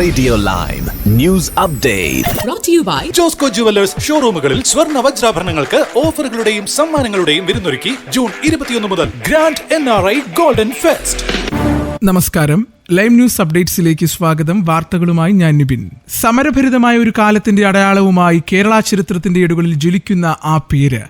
Radio Lime News Update. Brought to you by Josco jewellers ഷോറൂമുകളിൽ സ്വർണ്ണ വജ്രാഭരണങ്ങൾക്ക് ഓഫറുകളുടെയും സമ്മാനങ്ങളുടെയും വിരുന്നൊരുക്കി ജൂൺ 21 മുതൽ ഗ്രാൻഡ് NRI ഗോൾഡൻ ഫെസ്റ്റ്. നമസ്കാരം, ലൈം ന്യൂസ് അപ്ഡേറ്റ്സിലേക്ക് സ്വാഗതം. വാർത്തകളുമായി ഞാൻ നിബിൻ. സമരഭരിതമായ ഒരു കാലത്തിന്റെ അടയാളവുമായി കേരള ചരിത്രത്തിന്റെ ഏടുകളിൽ ജ്വലിക്കുന്ന ആ പേര്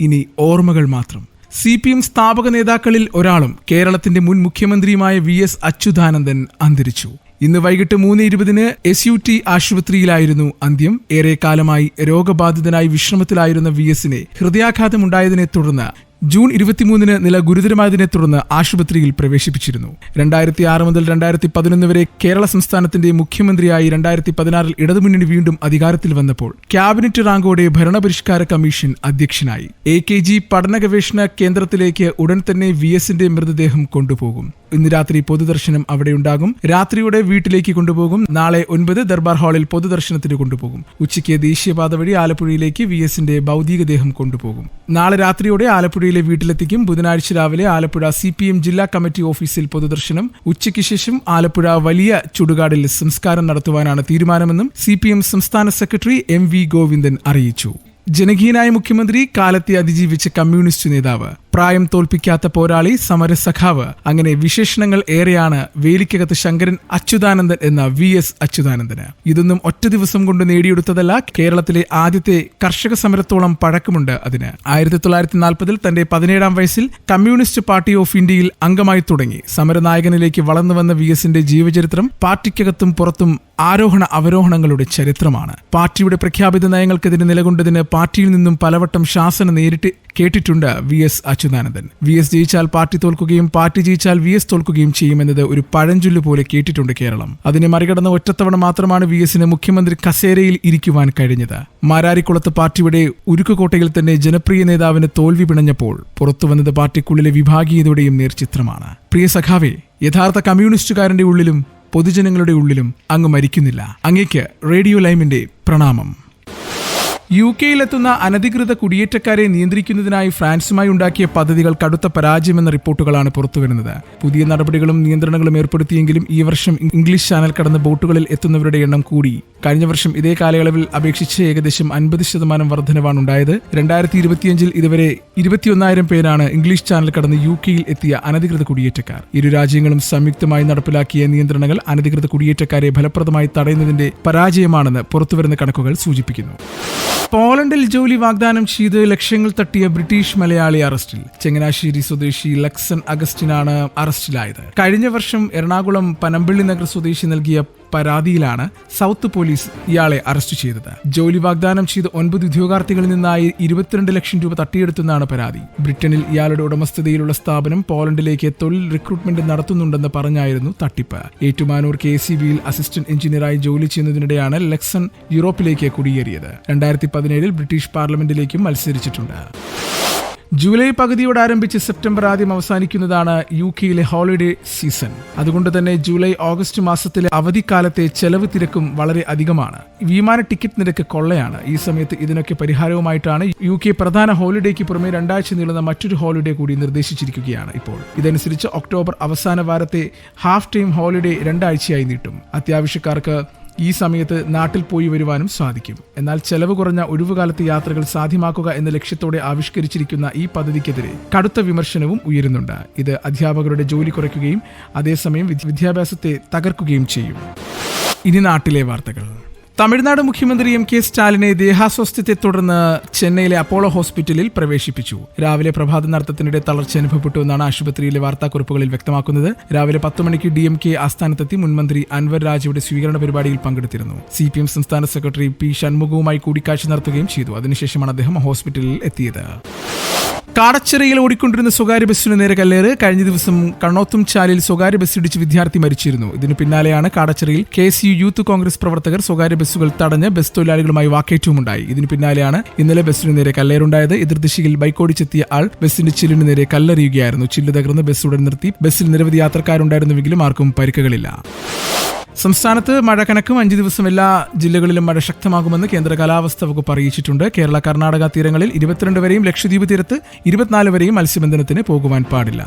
ഇനി ഓർമ്മകൾ മാത്രം. CPM സ്ഥാപക നേതാക്കളിൽ ഒരാളും കേരളത്തിന്റെ മുൻ മുഖ്യമന്ത്രിയുമായ VS അച്യുതാനന്ദൻ അന്തരിച്ചു. ഇന്ന് വൈകിട്ട് 3:20 SUT ആശുപത്രിയിലായിരുന്നു അന്ത്യം. ഏറെ കാലമായി രോഗബാധിതനായി വിശ്രമത്തിലായിരുന്ന VSനെ ഹൃദയാഘാതമുണ്ടായതിനെ തുടർന്ന് ജൂൺ 23 നില ഗുരുതരമായതിനെ തുടർന്ന് ആശുപത്രിയിൽ പ്രവേശിപ്പിച്ചിരുന്നു. 2006 മുതൽ 2011 വരെ കേരള സംസ്ഥാനത്തിന്റെ മുഖ്യമന്ത്രിയായി 2016 ഇടതുമുന്നണി വീണ്ടും അധികാരത്തിൽ വന്നപ്പോൾ ക്യാബിനറ്റ് റാങ്കോടെ ഭരണപരിഷ്കാര കമ്മീഷൻ അധ്യക്ഷനായി. AKG പഠന ഗവേഷണ കേന്ദ്രത്തിലേക്ക് ഉടൻ തന്നെ VSന്റെ മൃതദേഹം കൊണ്ടുപോകും. ഇന്ന് രാത്രി പൊതുദർശനം അവിടെയുണ്ടാകും. രാത്രിയോടെ വീട്ടിലേക്ക് കൊണ്ടുപോകും. നാളെ 9 ദർബാർ ഹാളിൽ പൊതുദർശനത്തിന് കൊണ്ടുപോകും. ഉച്ചയ്ക്ക് ദേശീയപാത വഴി ആലപ്പുഴയിലേക്ക് VSന്റെ ഭൗതികദേഹം കൊണ്ടുപോകും. നാളെ രാത്രിയോടെ ആലപ്പുഴയിലെ വീട്ടിലെത്തിക്കും. ബുധനാഴ്ച രാവിലെ ആലപ്പുഴ CPM ജില്ലാ കമ്മിറ്റി ഓഫീസിൽ പൊതുദർശനം. ഉച്ചയ്ക്ക് ശേഷം ആലപ്പുഴ വലിയ ചുടുകാടിൽ സംസ്കാരം നടത്തുവാനാണ് തീരുമാനമെന്നും CPM സംസ്ഥാന സെക്രട്ടറി MV ഗോവിന്ദൻ അറിയിച്ചു. ജനകീയനായ മുഖ്യമന്ത്രി, കാലത്തെ അതിജീവിച്ച കമ്മ്യൂണിസ്റ്റ് നേതാവ്, പ്രായം തോൽപ്പിക്കാത്ത പോരാളി, സമരസഖാവ്, അങ്ങനെ വിശേഷണങ്ങൾ ഏറെയാണ് വേലിക്കകത്ത് ശങ്കരൻ അച്യുതാനന്ദൻ എന്ന VS അച്യുതാനന്ദന്. ഇതൊന്നും ഒറ്റ ദിവസം കൊണ്ട് നേടിയെടുത്തതല്ല. കേരളത്തിലെ ആദ്യത്തെ കർഷക സമരത്തോളം പഴക്കമുണ്ട് അതിന്. 1940 തന്റെ 17ാം വയസ്സിൽ കമ്മ്യൂണിസ്റ്റ് പാർട്ടി ഓഫ് ഇന്ത്യയിൽ അംഗമായി തുടങ്ങി സമരനായകനിലേക്ക് വളർന്നു വന്ന VSന്റെ ജീവചരിത്രം പാർട്ടിക്കകത്തും പുറത്തും ആരോഹണ അവരോഹണങ്ങളുടെ ചരിത്രമാണ്. പാർട്ടിയുടെ പ്രഖ്യാപിത നയങ്ങൾക്കെതിരെ നിലകൊണ്ടതിന് പാർട്ടിയിൽ നിന്നും പലവട്ടം ശാസന നേരിട്ട് കേട്ടിട്ടുണ്ട് VS അച്യുതാനന്ദൻ. VS ജയിച്ചാൽ പാർട്ടി തോൽക്കുകയും പാർട്ടി ജയിച്ചാൽ VS തോൽക്കുകയും ചെയ്യുമെന്നത് ഒരു പഴഞ്ചൊല്ല് പോലെ കേട്ടിട്ടുണ്ട് കേരളം. അതിനെ മറികടന്ന ഒറ്റത്തവണ മാത്രമാണ് VSന് മുഖ്യമന്ത്രി കസേരയിൽ ഇരിക്കുവാൻ കഴിഞ്ഞത്. മാരാരിക്കുളത്ത് പാർട്ടിയുടെ ഉരുക്കുകോട്ടയിൽ തന്നെ ജനപ്രിയ നേതാവിന് തോൽവി പിണഞ്ഞപ്പോൾ പുറത്തുവന്നത് പാർട്ടിക്കുള്ളിലെ വിഭാഗീയതയുടെയും നേർചിത്രമാണ്. പ്രിയ സഖാവേ, യഥാർത്ഥ കമ്മ്യൂണിസ്റ്റുകാരന്റെ ഉള്ളിലും പൊതുജനങ്ങളുടെ ഉള്ളിലും അങ്ങ് മരിക്കുന്നില്ല. അങ്ങേക്ക് റേഡിയോ ലൈമിന്റെ പ്രണാമം. UK-യിലെത്തുന്ന അനധികൃത കുടിയേറ്റക്കാരെ നിയന്ത്രിക്കുന്നതിനായി ഫ്രാൻസുമായി ഉണ്ടാക്കിയ പദ്ധതികൾ കടുത്ത പരാജയമെന്ന റിപ്പോർട്ടുകളാണ് പുറത്തുവരുന്നത്. പുതിയ നടപടികളും നിയന്ത്രണങ്ങളും ഏർപ്പെടുത്തിയെങ്കിലും ഈ വർഷം ഇംഗ്ലീഷ് ചാനൽ കടന്ന് ബോട്ടുകളിൽ എത്തുന്നവരുടെ എണ്ണം കൂടി. കഴിഞ്ഞ വർഷം ഇതേ കാലയളവിൽ അപേക്ഷിച്ച് ഏകദേശം 50% വർധനവാണ് ഉണ്ടായത്. 2025 ഇതുവരെ 21,000 പേരാണ് ഇംഗ്ലീഷ് ചാനൽ കടന്ന് UK-യിൽ എത്തിയ അനധികൃത കുടിയേറ്റക്കാർ. ഇരു രാജ്യങ്ങളും സംയുക്തമായി നടപ്പിലാക്കിയ നിയന്ത്രണങ്ങൾ അനധികൃത കുടിയേറ്റക്കാരെ ഫലപ്രദമായി തടയുന്നതിന്റെ പരാജയമാണെന്ന് പുറത്തുവരുന്ന കണക്കുകൾ സൂചിപ്പിക്കുന്നു. പോളണ്ടിൽ ജോലി വാഗ്ദാനം ചെയ്ത് ലക്ഷങ്ങൾ തട്ടിയ ബ്രിട്ടീഷ് മലയാളി അറസ്റ്റിൽ. ചങ്ങനാശ്ശേരി സ്വദേശി ലക്സൺ അഗസ്റ്റിനാണ് അറസ്റ്റിലായത്. കഴിഞ്ഞ വർഷം എറണാകുളം പനമ്പള്ളി നഗർ സ്വദേശി നൽകിയ പരാതിയിലാണ് സൗത്ത് പോലീസ് ഇയാളെ അറസ്റ്റ് ചെയ്തത്. ജോലി വാഗ്ദാനം ചെയ്ത് 9 ഉദ്യോഗാർത്ഥികളിൽ നിന്നായി 22 ലക്ഷം രൂപ തട്ടിയെടുത്തെന്നാണ് പരാതി. ബ്രിട്ടനിൽ ഇയാളുടെ ഉടമസ്ഥതയിലുള്ള സ്ഥാപനം പോളണ്ടിലേക്ക് തൊഴിൽ റിക്രൂട്ട്മെന്റ് നടത്തുന്നുണ്ടെന്ന് പറഞ്ഞായിരുന്നു തട്ടിപ്പ്. ഏറ്റുമാനൂർ KCBയിൽ അസിസ്റ്റന്റ് എഞ്ചിനീയറായി ജോലി ചെയ്യുന്നതിനിടെയാണ് ലക്സൺ യൂറോപ്പിലേക്ക് കുടിയേറിയത്. 2017 ബ്രിട്ടീഷ് പാർലമെന്റിലേക്കും മത്സരിച്ചിട്ടുണ്ട്. ജൂലൈ പകുതിയോട് ആരംഭിച്ച് സെപ്റ്റംബർ ആദ്യം അവസാനിക്കുന്നതാണ് UK-യിലെ ഹോളിഡേ സീസൺ. അതുകൊണ്ട് തന്നെ ജൂലൈ ഓഗസ്റ്റ് മാസത്തിലെ അവധിക്കാലത്തെ ചെലവ് തിരക്കും വളരെ അധികമാണ്. വിമാന ടിക്കറ്റ് നിരക്ക് കൊള്ളയാണ്. ഈ സമയത്ത് ഇതിനൊക്കെ പരിഹാരവുമായിട്ടാണ് UK പ്രധാന ഹോളിഡേക്ക് പുറമെ 2 ആഴ്ച നീളുന്ന മറ്റൊരു ഹോളിഡേ കൂടി നിർദ്ദേശിച്ചിരിക്കുകയാണ് ഇപ്പോൾ. ഇതനുസരിച്ച് ഒക്ടോബർ അവസാന വാരത്തെ ഹാഫ് ടൈം ഹോളിഡേ 2 ആഴ്ചയായി നീട്ടും. അത്യാവശ്യക്കാർക്ക് ഈ സമയത്ത് നാട്ടിൽ പോയി വരുവാനും സാധിക്കും. എന്നാൽ ചെലവ് കുറഞ്ഞ ഒഴിവുകാലത്ത് യാത്രകൾ സാധ്യമാക്കുക എന്ന ലക്ഷ്യത്തോടെ ആവിഷ്കരിച്ചിരിക്കുന്ന ഈ പദ്ധതിക്കെതിരെ കടുത്ത വിമർശനവും ഉയരുന്നുണ്ട്. ഇത് അധ്യാപകരുടെ ജോലി കുറയ്ക്കുകയും അതേസമയം വിദ്യാഭ്യാസത്തെ തകർക്കുകയും ചെയ്യും. ഇനി നാട്ടിലെ വാർത്തകൾ. തമിഴ്നാട് മുഖ്യമന്ത്രി MK സ്റ്റാലിനെ ദേഹാസ്വാസ്ഥ്യത്തെ തുടർന്ന് ചെന്നൈയിലെ അപ്പോളോ ഹോസ്പിറ്റലിൽ പ്രവേശിപ്പിച്ചു. രാവിലെ പ്രഭാത നടത്തത്തിനിടെ തളർച്ച അനുഭവപ്പെട്ടു എന്നാണ് ആശുപത്രിയിലെ വാർത്താക്കുറിപ്പുകളിൽ വ്യക്തമാക്കുന്നത്. രാവിലെ 10 മണിക്ക് DMK ആസ്ഥാനത്തെത്തി മുൻമന്ത്രി അൻവർ രാജയുടെ സ്വീകരണ പരിപാടിയിൽ പങ്കെടുത്തിരുന്നു. CPM സംസ്ഥാന സെക്രട്ടറി P ഷൺമുഖവുമായി കൂടിക്കാഴ്ച നടത്തുകയും ചെയ്തു. അതിനുശേഷമാണ് അദ്ദേഹം ഹോസ്പിറ്റലിൽ എത്തിയത്. കാടച്ചിറയിൽ ഓടിക്കൊണ്ടിരുന്ന സ്വകാര്യ ബസ്സിന് നേരെ കല്ലേറ്. കഴിഞ്ഞ ദിവസം കണ്ണോത്തും ചാലിൽ സ്വകാര്യ ബസ്സിടിച്ച് വിദ്യാർത്ഥി മരിച്ചിരുന്നു. ഇതിനു പിന്നാലെയാണ് കാടച്ചിറയിൽ KSU യൂത്ത് കോൺഗ്രസ് പ്രവർത്തകർ സ്വകാര്യ ബസ്സുകൾ തടഞ്ഞ് ബസ് തൊഴിലാളികളുമായി വാക്കേറ്റവുമുണ്ടായി. ഇതിനു പിന്നാലെയാണ് ഇന്നലെ ബസ്സിന് നേരെ കല്ലേറുണ്ടായത്. എതിർദിശയിൽ ബൈക്കോടിച്ചെത്തിയ ആൾ ബസ്സിന്റെ ചില്ലിന് നേരെ കല്ലെറിയുകയായിരുന്നു. ചില്ല് തകർന്ന് ബസ് ഉടൻ നിർത്തി. ബസ്സിൽ നിരവധി യാത്രക്കാരുണ്ടായിരുന്നുവെങ്കിലും ആർക്കും പരിക്കുകളില്ല. സംസ്ഥാനത്ത് മഴ കനക്കും. 5 ദിവസം എല്ലാ ജില്ലകളിലും മഴ ശക്തമാകുമെന്ന് കേന്ദ്ര കാലാവസ്ഥാ വകുപ്പ് അറിയിച്ചിട്ടുണ്ട്. കേരള കർണാടക തീരങ്ങളിൽ 22 വരെയും ലക്ഷദ്വീപ് തീരത്ത് 24 വരെയും മത്സ്യബന്ധനത്തിന് പോകുവാൻ പാടില്ല.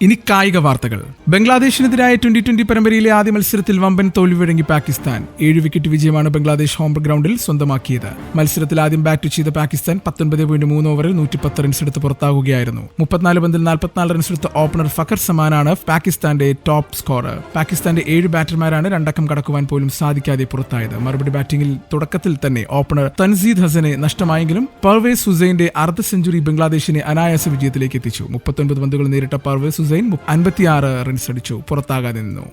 ഇനി കായിക വാർത്തകൾ. ബംഗ്ലാദേശിനെതിരായ 2020 പരമ്പരയിലെ ആദ്യ മത്സരത്തിൽ വമ്പൻ തോൽവി വഴങ്ങി പാകിസ്ഥാൻ. 7 വിക്കറ്റ് വിജയമാണ് ബംഗ്ലാദേശ് ഹോം ഗ്രൗണ്ടിൽ സ്വന്തമാക്കിയത്. മത്സരത്തിൽ ആദ്യം ബാറ്റ് ചെയ്ത പാകിസ്ഥാൻ 19.3 ഓവറിൽ 110 റൺസ് എടുത്ത് പുറത്താകുകയായിരുന്നു. 34 പന്തിൽ 44 റൺസ് എടുത്ത ഓപ്പണർ ഫഖർ സമാനാണ് പാകിസ്ഥാന്റെ ടോപ്പ് സ്കോറർ. പാകിസ്ഥാന്റെ 7 ബാറ്റർമാരാണ് രണ്ടക്കം കടക്കുവാൻ പോലും സാധിക്കാതെ പുറത്തായത്. മറുപടി ബാറ്റിംഗിൽ തുടക്കത്തിൽ തന്നെ ഓപ്പണർ തൻസീദ് ഹസനെ നഷ്ടമായെങ്കിലും പർവേസ് ഹുസൈന്റെ അർദ്ധ സെഞ്ചുറി ബംഗ്ലാദേശിനെ അനായാസ വിജയത്തിലേക്ക് എത്തിച്ചു. 39 പന്തുകൾ നേരിട്ട പർവേസ് ഹുസൈൻ 56 റൺസ് അടിച്ചു പുറത്താകാതെ നിന്നു.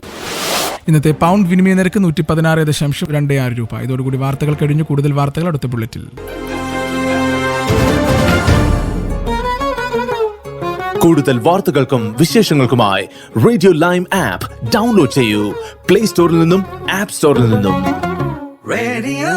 ഇന്നത്തെ പൗണ്ട് വിനിമയ നിരക്ക് 116.26 രൂപ. ഇതോടുകൂടി വാർത്തകൾ കഴിഞ്ഞു. കൂടുതൽ വാർത്തകൾ അടുത്ത ബുള്ളറ്റിൽ. കൂടുതൽ വാർത്തകൾക്കും വിശേഷങ്ങൾക്കുമായി റേഡിയോ ലൈം ആപ്പ് ഡൗൺലോഡ് ചെയ്യൂ. പ്ലേ സ്റ്റോറിൽ നിന്നും ആപ്പ് സ്റ്റോറിൽ നിന്നും.